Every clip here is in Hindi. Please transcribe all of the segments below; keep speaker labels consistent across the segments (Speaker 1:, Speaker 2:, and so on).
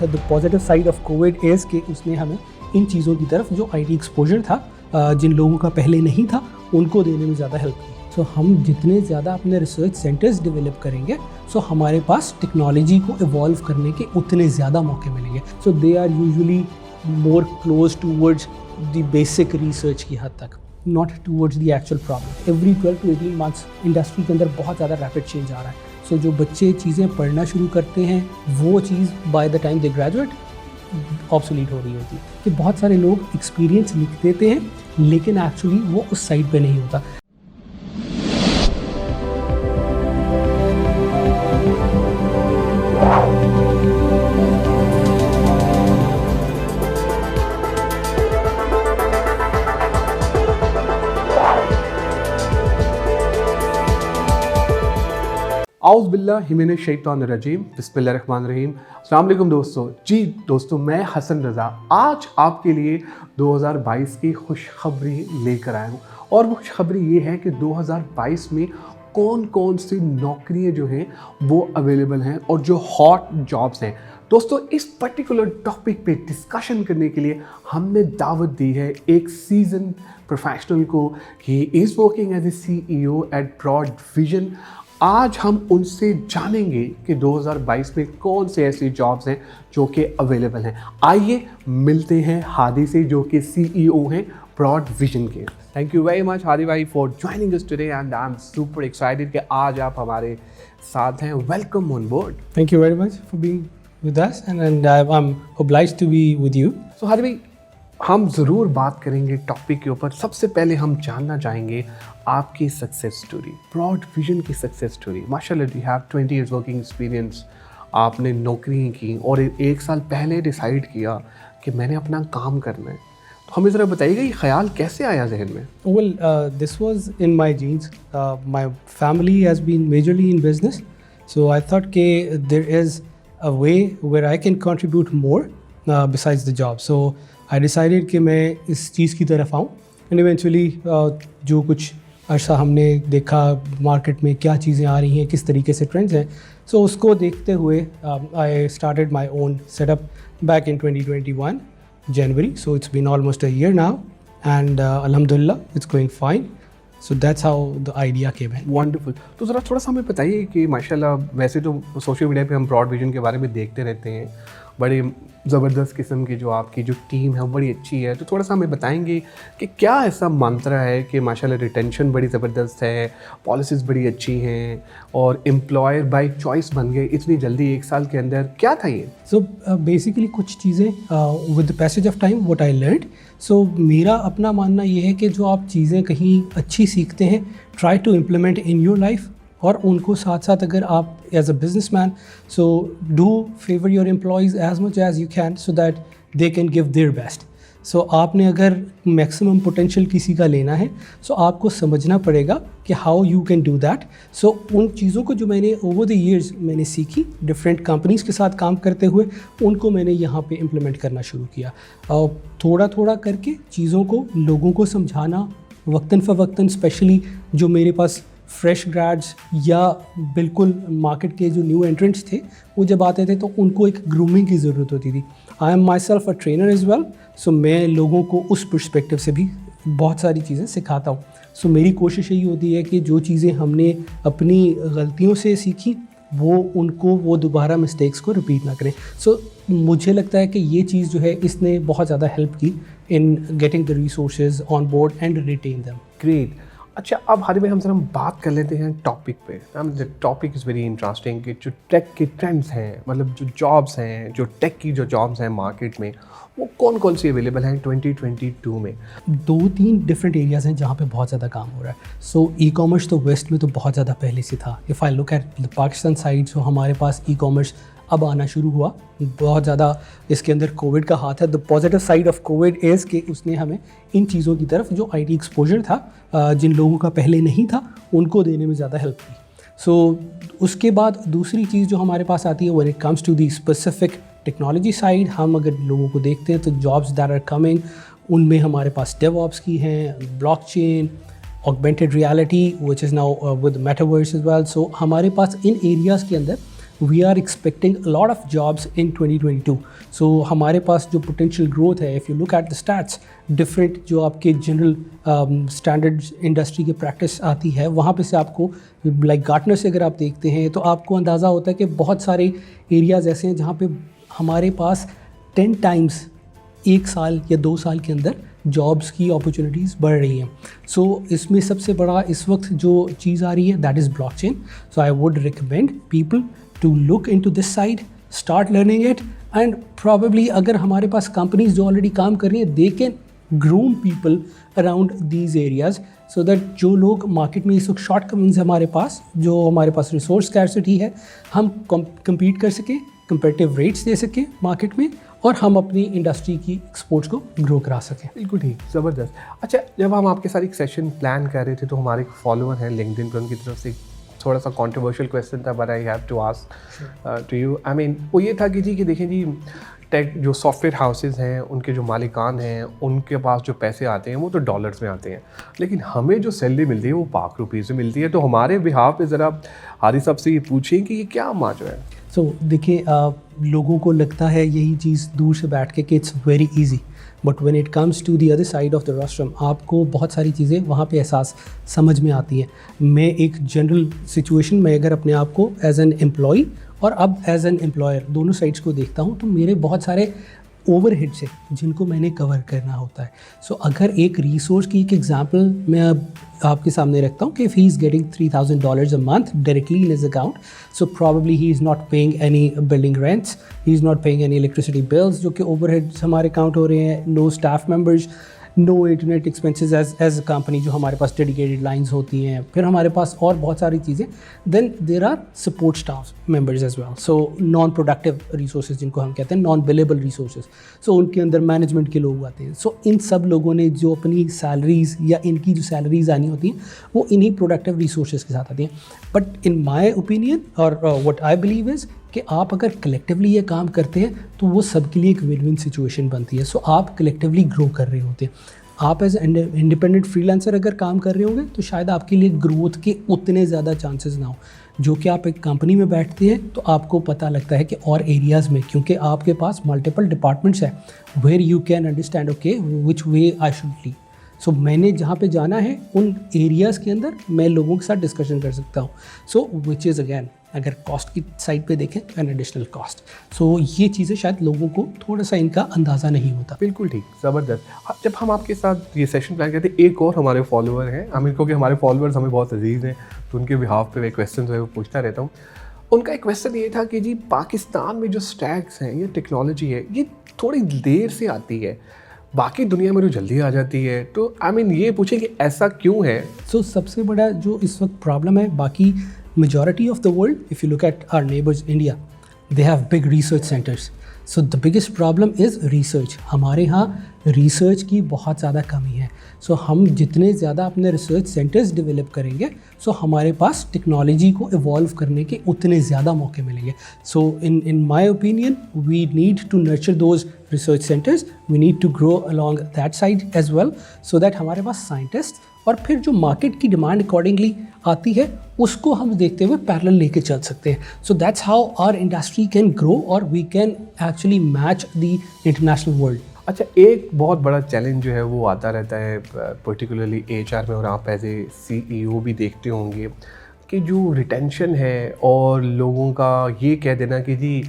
Speaker 1: The positive side of Covid is कि उसने हमें इन चीज़ों की तरफ जो आईटी एक्सपोजर था जिन लोगों का पहले नहीं था उनको देने में ज़्यादा हेल्प की। सो हम जितने ज़्यादा अपने रिसर्च सेंटर्स डेवलप करेंगे सो हमारे पास टेक्नोलॉजी को इवॉल्व करने के उतने ज़्यादा मौके मिलेंगे। So they are usually more close towards the basic research की हद तक, not towards the actual problem. Every 12 to 18 months industry के अंदर बहुत ज़्यादा रैपिड चेंज आ रहा है। सो जो बच्चे चीज़ें पढ़ना शुरू करते हैं वो चीज़ by the time they graduate obsolete हो रही होती है। कि बहुत सारे लोग एक्सपीरियंस लिख देते हैं लेकिन एक्चुअली वो उस साइड पे नहीं होता।
Speaker 2: आउज़ बिल्लाहि मिनश शैतानिर रजीम, बिस्मिल्लाहिर्रहमानिर्रहीम। अस्सलाम वालेकुम दोस्तों, मैं हसन रज़ा आज आपके लिए 2022 की खुशखबरी लेकर आया हूँ। और वो खुशखबरी ये है कि 2022 में कौन कौन सी नौकरियाँ जो हैं वो अवेलेबल हैं और जो हॉट जॉब्स हैं। दोस्तों, इस पर्टिकुलर टॉपिक पे डिस्कशन करने के लिए हमने दावत दी है एक सीजन प्रोफेशनल को। He is working as a CEO at Broad Vision. आज हम उनसे जानेंगे कि 2022 में कौन से ऐसी जॉब्स हैं जो कि अवेलेबल हैं। आइए मिलते हैं हादी से जो कि CEO हैं ब्रॉड विजन के। Thank you very much Hadi भाई for joining us today and I am super excited कि आज आप हमारे साथ हैं। Welcome on board.
Speaker 1: Thank you very much for being with us and I am obliged to be with you.
Speaker 2: So Hadi भाई, हम ज़रूर बात करेंगे टॉपिक के ऊपर। सबसे पहले हम जानना चाहेंगे आपकी सक्सेस स्टोरी, ब्रॉड विजन की सक्सेस स्टोरी। माशाल्लाह you have 20 years working experience. आपने नौकरी की और एक साल पहले डिसाइड किया कि मैंने अपना काम करना है। तो हमें ज़रा बताइएगा ये ख्याल कैसे आया जहन में?
Speaker 1: Well, this was in my genes. My family has been majorly in business, so I thought that there is a way where I can contribute more besides the job. So I decided कि मैं इस चीज़ की तरफ आऊँ and eventually जो कुछ अर्सा हमने देखा मार्केट में क्या चीज़ें आ रही हैं, किस तरीके से ट्रेंड्स हैं, सो उसको देखते हुए I started my own setup back in 2021 January. So it's been almost a year now and alhamdulillah it's going fine. So that's how the idea came in.
Speaker 2: Wonderful. तो ज़रा थोड़ा सा हमें बताइए कि माशाल्लाह वैसे तो सोशल मीडिया पे हम ब्रॉड विजन के बारे में देखते रहते हैं, बड़े ज़बरदस्त किस्म की जो आपकी जो टीम है वो बड़ी अच्छी है। तो थोड़ा सा हमें बताएंगे कि क्या ऐसा मंत्रा है कि माशाल्लाह रिटेंशन बड़ी ज़बरदस्त है, पॉलिसीज़ बड़ी अच्छी हैं और एम्प्लॉयर बाय चॉइस बन गए इतनी जल्दी एक साल के अंदर, क्या था ये?
Speaker 1: सो बेसिकली कुछ चीज़ें with the passage of time what I learned. So मेरा अपना मानना ये है कि जो आप चीज़ें कहीं अच्छी सीखते हैं try to implement in your life, और उनको साथ साथ अगर आप as a businessman so do favour your employees as much as you can so that they can give their best. So आपने अगर मैक्सिमम पोटेंशियल किसी का लेना है सो आपको समझना पड़ेगा कि how you can do that. So उन चीज़ों को जो मैंने ओवर द ईयर्स मैंने सीखी डिफरेंट कंपनीज़ के साथ काम करते हुए, उनको मैंने यहाँ पे इम्प्लीमेंट करना शुरू किया। और थोड़ा थोड़ा करके चीज़ों को लोगों को समझाना वक्तन फ़वक्तन, स्पेशली जो मेरे पास फ्रेश ग्रेड्स या बिल्कुल मार्केट के जो न्यू एंट्रेंट्स थे वो जब आते थे तो उनको एक ग्रूमिंग की ज़रूरत होती थी। I am myself a trainer as well, so मैं लोगों को उस पर्सपेक्टिव से भी बहुत सारी चीज़ें सिखाता हूँ। सो मेरी कोशिश यही होती है कि जो चीज़ें हमने अपनी गलतियों से सीखी वो दोबारा मिस्टेक्स को रिपीट ना करें। सो मुझे लगता है कि ये चीज़ जो है इसने बहुत ज़्यादा हेल्प की in getting the resources on board and retain them.
Speaker 2: Great. अच्छा, अब हादी भाई हम बात कर लेते हैं टॉपिक पे। The topic is very interesting कि जो टेक के ट्रेंड्स हैं, मतलब जो जॉब्स हैं, जो टेक की जो जॉब्स हैं मार्केट में, वो कौन कौन सी अवेलेबल हैं 2022 में?
Speaker 1: 2-3 डिफरेंट एरियाज़ हैं जहाँ पे बहुत ज़्यादा काम हो रहा है। सो ई कॉमर्स तो वेस्ट में तो बहुत ज़्यादा पहले से था। If I look at the Pakistan side, so हमारे पास ई कॉमर्स अब आना शुरू हुआ। बहुत ज़्यादा इसके अंदर कोविड का हाथ है। The positive side of Covid is कि उसने हमें इन चीज़ों की तरफ जो आईटी एक्सपोजर था जिन लोगों का पहले नहीं था उनको देने में ज़्यादा हेल्प की। सो उसके बाद दूसरी चीज़ जो हमारे पास आती है when it comes to the specific technology side, हम अगर लोगों को देखते हैं तो जॉब्स दैट आर कमिंग उनमें हमारे पास डेवऑप्स की हैं, blockchain, augmented reality which is now with metaverse as well. So हमारे पास इन एरियाज़ के अंदर we are expecting a lot of jobs in 2022. So हमारे पास जो पोटेंशियल ग्रोथ है, if you look at the stats, different जो आपके जनरल स्टैंडर्ड इंडस्ट्री की प्रैक्टिस आती है, वहाँ पे से आपको लाइक गार्टनर से अगर आप देखते हैं तो आपको अंदाज़ा होता है कि बहुत सारे एरियाज़ ऐसे हैं जहाँ पे हमारे पास 10 टाइम्स 1 साल या 2 साल के अंदर जॉब्स की अपॉर्चुनिटीज़ बढ़ रही हैं. सो इसमें सबसे बड़ा इस वक्त जो चीज़ आ रही है that is blockchain. So I would recommend people to look into this side, start learning it, and probably अगर हमारे पास कंपनीज जो ऑलरेडी काम कर रही हैं, they can groom people around these areas so that जो लोग मार्केट में इस वक्त शॉर्ट कमिंग्स हमारे पास, जो हमारे पास रिसोर्स स्कैर्सिटी है, हम कम्पीट कर सकें, कंपेटिटिव रेट्स दे सकें मार्केट में, और हम अपनी इंडस्ट्री की एक्सपोर्ट्स को ग्रो करा सकें.
Speaker 2: बिल्कुल ठीक, ज़बरदस्त. अच्छा, जब हम आपके साथ एक सेशन प्लान कर रहे थे तो हमारे एक फॉलोअर हैं लिंक्डइन पर, उनकी तरफ से थोड़ा सा कंट्रोवर्शियल क्वेश्चन था, but I have to ask to you. I mean वो ये था कि जी, कि देखें जी, टेक जो सॉफ्टवेयर हाउसेज़ हैं, उनके जो मालिकान हैं, उनके पास जो पैसे आते हैं वो तो डॉलर्स में आते हैं, लेकिन हमें जो सैलरी मिलती है वो पाक रुपीज़ में मिलती है. तो हमारे बिहाफ पे ज़रा हारिस साहब से ये पूछें कि ये क्या माजरा है.
Speaker 1: सो देखिए, लोगों को लगता है यही चीज़ दूर से बैठ के कि it's very easy, but when it comes to the other side of the rostrum, आपको बहुत सारी चीज़ें वहाँ पे एहसास समझ में आती हैं. मैं एक जनरल सिचुएशन में अगर अपने आप को एज एन एम्प्लॉय और अब एज एन एम्प्लॉयर दोनों साइड्स को देखता हूँ, तो मेरे बहुत सारे ओवरहेड्स है जिनको मैंने कवर करना होता है. सो अगर एक रिसोर्स की एक एग्जांपल मैं अब आपके सामने रखता हूँ कि if he is getting $3,000 a month directly in his account, so probably he is not paying any building rents, he is not paying any electricity bills, जो कि ओवरहेड्स हमारे काउंट हो रहे हैं, no staff members, no internet expenses as a company, जो हमारे पास डेडिकेटेड लाइंस होती हैं, फिर हमारे पास और बहुत सारी चीज़ें. Then there are support staff members as well, so non productive resources जिनको हम कहते हैं, नॉन बिलेबल रिसोर्सेज. सो उनके अंदर मैनेजमेंट के लोग आते हैं. सो इन सब लोगों ने जो अपनी सैलरीज़ या इनकी जो सैलरीज़ आनी होती हैं वो इन्हीं प्रोडक्टिव रिसोर्सेज के साथ आती हैं. बट इन माई ओपिनियन और व्हाट आई बिलीव इज़ कि आप अगर कलेक्टिवली ये काम करते हैं तो वो सबके लिए एक विन विन सिचुएशन बनती है. सो आप कलेक्टिवली ग्रो कर रहे होते हैं. आप एज इंडिपेंडेंट फ्रीलांसर अगर काम कर रहे होंगे तो शायद आपके लिए ग्रोथ के उतने ज़्यादा चांसेस ना हो. जो कि आप एक कंपनी में बैठते हैं तो आपको पता लगता है कि और एरियाज़ में, क्योंकि आपके पास मल्टीपल डिपार्टमेंट्स हैं where you can understand okay which way I should lead. So मैंने जहाँ पे जाना है उन एरियाज़ के अंदर मैं लोगों के साथ डिस्कशन कर सकता हूँ. सो विच इज़ अगैन, अगर कॉस्ट की साइड पे देखें, एन एडिशनल कॉस्ट. सो ये चीज़ें शायद लोगों को थोड़ा सा इनका अंदाज़ा नहीं होता.
Speaker 2: बिल्कुल ठीक, ज़बरदस्त. जब हम आपके साथ ये सेशन प्लान करते हैं, एक और हमारे फॉलोअर हैं, हम इनको, कि हमारे फॉलोअर्स हमें बहुत अजीज़ हैं, तो उनके बिहाफ पे मैं क्वेश्चन जो है वो पूछता रहता हूँ. उनका एक क्वेश्चन ये था कि जी, पाकिस्तान में जो स्टैक्स हैं, ये टेक्नोलॉजी है, ये थोड़ी देर से आती है, बाकी दुनिया में तो जल्दी आ जाती है. तो आई मीन ये पूछें कि ऐसा क्यों है.
Speaker 1: सो सबसे बड़ा जो इस वक्त प्रॉब्लम है, बाकी majority of the world, if you look at our neighbors India, they have big research centers. So the biggest problem is research. हमारे यहाँ रिसर्च की बहुत ज़्यादा कमी है. सो हम जितने ज़्यादा अपने रिसर्च सेंटर्स डेवलप करेंगे, सो हमारे पास टेक्नोलॉजी को इवॉल्व करने के उतने ज़्यादा मौके मिलेंगे. So in my opinion we need to nurture those research centres, we need to grow along that side as well, so that हमारे पास साइंटिस्ट और फिर जो मार्केट की डिमांड अकॉर्डिंगली आती है उसको हम देखते हुए पैरेलल लेके चल सकते हैं. So that's how our industry can grow और we can actually match the international world.
Speaker 2: अच्छा, एक बहुत बड़ा चैलेंज जो है वो आता रहता है पर्टिकुलरली HR में, और आप एज ए CEO भी देखते होंगे कि जो रिटेंशन है और लोगों का ये कह देना कि जी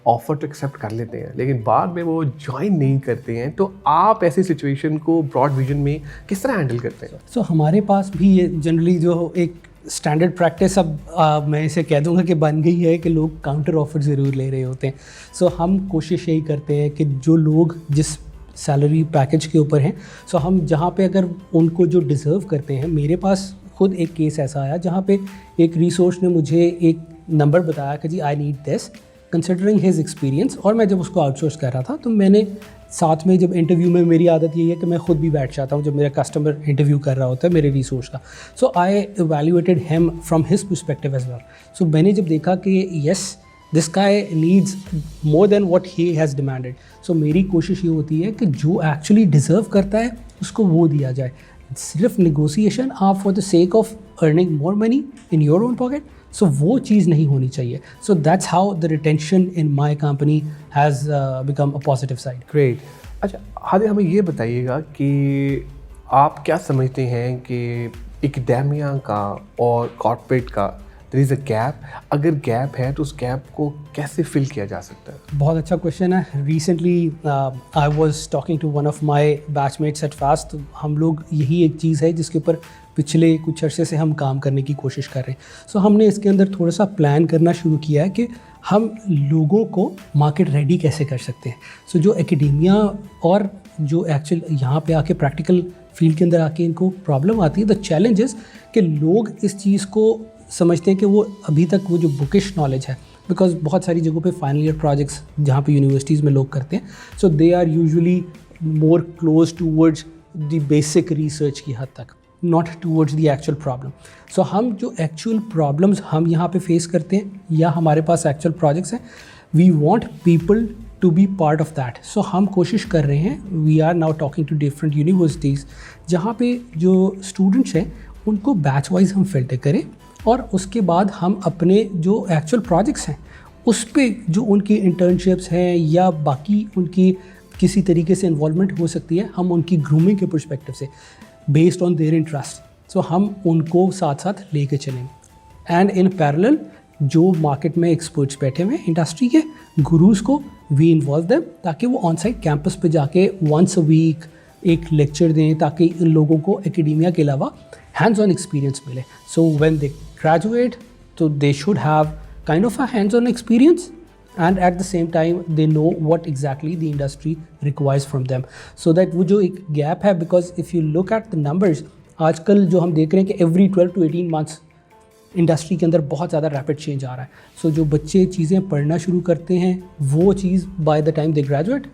Speaker 2: ऑफ़र तो एक्सेप्ट कर लेते हैं लेकिन बाद में वो ज्वाइन नहीं करते हैं. तो आप ऐसी सिचुएशन को ब्रॉड विजन में किस तरह हैंडल करते हैं?
Speaker 1: सो हमारे पास भी ये जनरली जो एक स्टैंडर्ड प्रैक्टिस अब मैं इसे कह दूंगा कि बन गई है कि लोग काउंटर ऑफ़र ज़रूर ले रहे होते हैं. सो हम कोशिश यही करते हैं कि जो लोग जिस सैलरी पैकेज के ऊपर हैं, सो हम जहाँ पे अगर उनको जो डिज़र्व करते हैं, मेरे पास खुद एक केस ऐसा आया जहाँ पे एक रिसोर्स ने मुझे एक नंबर बताया कि जी I need this considering his experience, और मैं जब उसको आउटसोर्स कर रहा था तो मैंने साथ में, जब इंटरव्यू में मेरी आदत यही है कि मैं खुद भी बैठ जाता हूँ जब मेरा कस्टमर इंटरव्यू कर रहा होता है मेरे रिसोर्स का. So I evaluated him from his perspective as well. So मैंने जब देखा कि yes this guy needs more than what he has demanded, so मेरी कोशिश ये होती है कि जो एक्चुअली डिज़र्व करता है उसको वो दिया जाए. सिर्फ नेगोशिएशन आप for the sake of earning more money in your own pocket, so वो चीज़ नहीं होनी चाहिए. So that's how the retention in my company has become a positive side.
Speaker 2: Great. अच्छा हादी, हमें ये बताइएगा कि आप क्या समझते हैं कि एकेडेमिया का और कॉर्पोरेट का देयर इज़ अ गैप. अगर गैप है तो उस गैप को कैसे फिल किया जा सकता है?
Speaker 1: बहुत अच्छा क्वेश्चन है. Recently I was talking to one of my batchmates at FAST. तो हम लोग यही एक चीज़ है जिसके ऊपर पिछले कुछ अरसे से हम काम करने की कोशिश कर रहे हैं. सो हमने इसके अंदर थोड़ा सा प्लान करना शुरू किया है कि हम लोगों को मार्केट रेडी कैसे कर सकते हैं. सो जो एकेडेमिया और जो एक्चुअल यहाँ पे आके प्रैक्टिकल फील्ड के अंदर आके इनको प्रॉब्लम आती है, द चैलेंज इज़ कि लोग इस चीज़ को समझते हैं कि वो अभी तक वो जो बुकिश नॉलेज है, बिकॉज बहुत सारी जगहों पे फाइनल ईयर प्रोजेक्ट्स जहाँ पे यूनिवर्सिटीज़ में लोग करते हैं, so they are usually more close towards the basic research की हद तक, not towards the actual problem. So हम जो एक्चुअल प्रॉब्लम्स हम यहाँ पे फेस करते हैं या हमारे पास एक्चुअल प्रोजेक्ट्स हैं, we want people to be part of that. So हम कोशिश कर रहे हैं, we are now talking to different universities जहाँ पे जो स्टूडेंट्स हैं उनको बैच वाइज हम फिल्टर करें और उसके बाद हम अपने जो एक्चुअल प्रोजेक्ट्स हैं उस पे जो उनकी इंटर्नशिप्स हैं या बाकी उनकी किसी तरीके से इन्वॉल्वमेंट हो सकती है, हम उनकी ग्रूमिंग के पर्सपेक्टिव से बेस्ड ऑन देयर इंटरेस्ट, सो हम उनको साथ साथ लेके चलें. एंड इन पैरेलल जो मार्केट में एक्सपर्ट्स बैठे हुए हैं इंडस्ट्री के गुरुज को वी इन्वॉल्व देम, ताकि वो ऑन साइट कैंपस पे जाके वंस अ वीक एक लेक्चर दें ताकि इन लोगों को एकेडेमिया के अलावा हैंड्स ऑन एक्सपीरियंस मिले. So when they graduate, so they should have kind of a hands-on experience, and at the same time they know what exactly the industry requires from them, so that वो जो एक gap है, because if you look at the numbers आजकल जो हम देख रहे हैं कि every 12 to 18 months इंडस्ट्री के अंदर बहुत ज़्यादा रैपिड चेंज आ रहा है. सो जो बच्चे चीज़ें पढ़ना शुरू करते हैं वो चीज़ by the time they graduate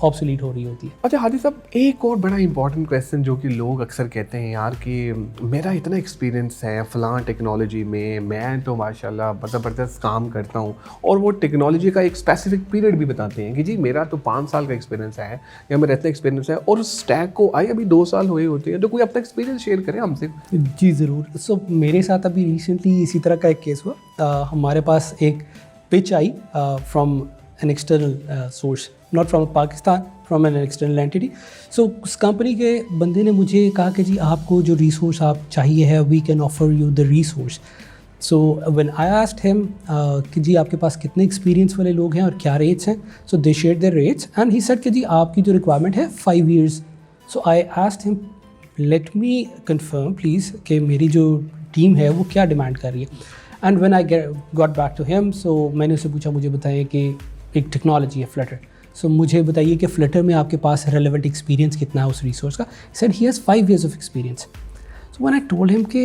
Speaker 1: obsolete हो रही होती है.
Speaker 2: अच्छा हादी साहब, एक और बड़ा इंपॉर्टेंट क्वेश्चन जो कि लोग अक्सर कहते हैं यार कि मेरा इतना एक्सपीरियंस है फ़लाँ टेक्नोलॉजी में, मैं तो माशाल्लाह ज़बरदस्त काम करता हूँ, और वो टेक्नोलॉजी का एक स्पेसिफिक पीरियड भी बताते हैं कि जी मेरा तो 5 साल का एक्सपीरियंस है या मेरा इतना एक्सपीरियंस है, और उस स्टैक को आए अभी 2 साल हुए होते हैं. तो कोई अपना एक्सपीरियंस शेयर करें हमसे.
Speaker 1: जी ज़रूर. सो मेरे साथ अभी रिसेंटली इसी तरह का एक केस हुआ. हमारे पास एक पिच आई from an external source, not from Pakistan, from an external entity. So उस कंपनी के बंदे ने मुझे कहा कि जी आपको जो रिसोर्स आप चाहिए है, we can offer you the resource. So when I asked him कि जी आपके पास कितने एक्सपीरियंस वाले लोग हैं और क्या रेट्स हैं, so they shared their rates and he said कि जी आपकी जो रिक्वायरमेंट है 5 years. So I asked him let me confirm please कि मेरी जो टीम है वो क्या डिमांड कर रही है. And when I got back to him, so मैंने उससे पूछा, मुझे बताएं कि एक टेक्नोलॉजी है फ्लटर, सो मुझे बताइए कि फ्लटर में आपके पास रेलेवेंट एक्सपीरियंस कितना है उस रिसोर्स का. Said he has 5 years of experience. So when I told him कि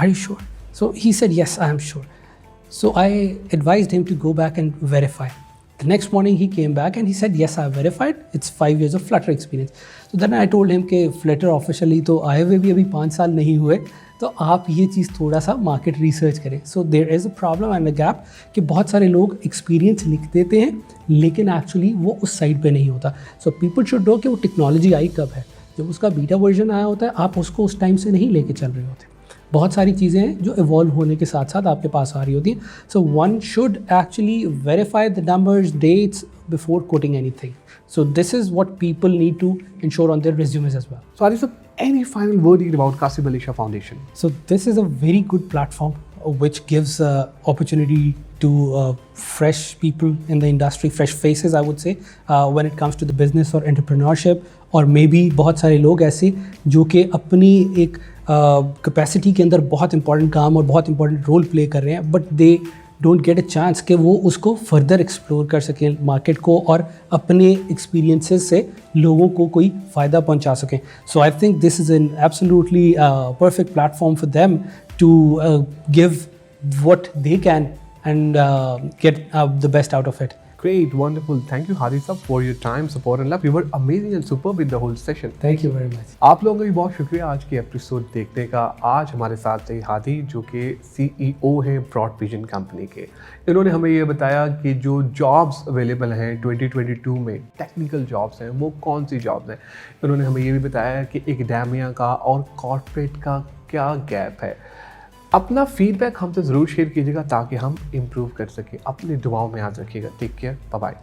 Speaker 1: are you sure, so he said yes I am sure. So I advised him to go back and verify. The next morning he came back and he said yes I verified, it's 5 years of Flutter experience. So then I told him कि Flutter officially तो आए हुए भी अभी 5 साल नहीं हुए, तो आप ये चीज़ थोड़ा सा मार्केट रिसर्च करें. So there is a problem and a gap कि बहुत सारे लोग एक्सपीरियंस लिख देते हैं लेकिन एक्चुअली वो उस साइड पे नहीं होता. सो पीपल शुड नो कि वो टेक्नोलॉजी आई कब है. जब उसका बीटा वर्जन आया होता है आप उसको उस टाइम से नहीं लेके चल रहे होते. बहुत सारी चीज़ें हैं जो इवॉल्व होने के साथ साथ आपके पास आ रही होती हैं. So one should actually verify the numbers, dates before quoting anything. So this is what people need to ensure on their resumes as well.
Speaker 2: So Arif, any final word about Kasib Ali Shah Foundation?
Speaker 1: So this is a very good platform which gives opportunity to fresh people in the industry, fresh faces I would say, when it comes to the business or entrepreneurship, और maybe बहुत सारे लोग ऐसे जो कि अपनी एक कैपेसिटी के अंदर बहुत इंपॉर्टेंट काम और बहुत इंपॉर्टेंट रोल प्ले कर रहे हैं, but they don't get a chance कि वो उसको फर्दर एक्सप्लोर कर सकें मार्केट को और अपने एक्सपीरियंसेस से लोगों को कोई फ़ायदा पहुंचा सकें. So I think this is an absolutely perfect platform for them to give what they can and get the best out of it.
Speaker 2: Great, wonderful. Thank you, Hadi Sab, for your time, support and love. You were amazing and superb in the whole session.
Speaker 1: Thank you very much.
Speaker 2: आप लोगों का भी बहुत शुक्रिया आज के एपिसोड देखने का. आज हमारे साथ थे हादी जो कि CEO हैं ब्रॉड विजन कंपनी के. इन्होंने हमें ये बताया कि जो जॉब्स अवेलेबल हैं 2022 में, टेक्निकल जॉब्स हैं, वो कौन सी जॉब्स हैं. इन्होंने हमें ये भी बताया कि एकेडेमिया का और कॉर्पोरेट का क्या गैप है. अपना फीडबैक हमसे ज़रूर शेयर कीजिएगा ताकि हम इम्प्रूव कर सकें। अपनी दुआओं में याद रखिएगा। Take care, bye bye.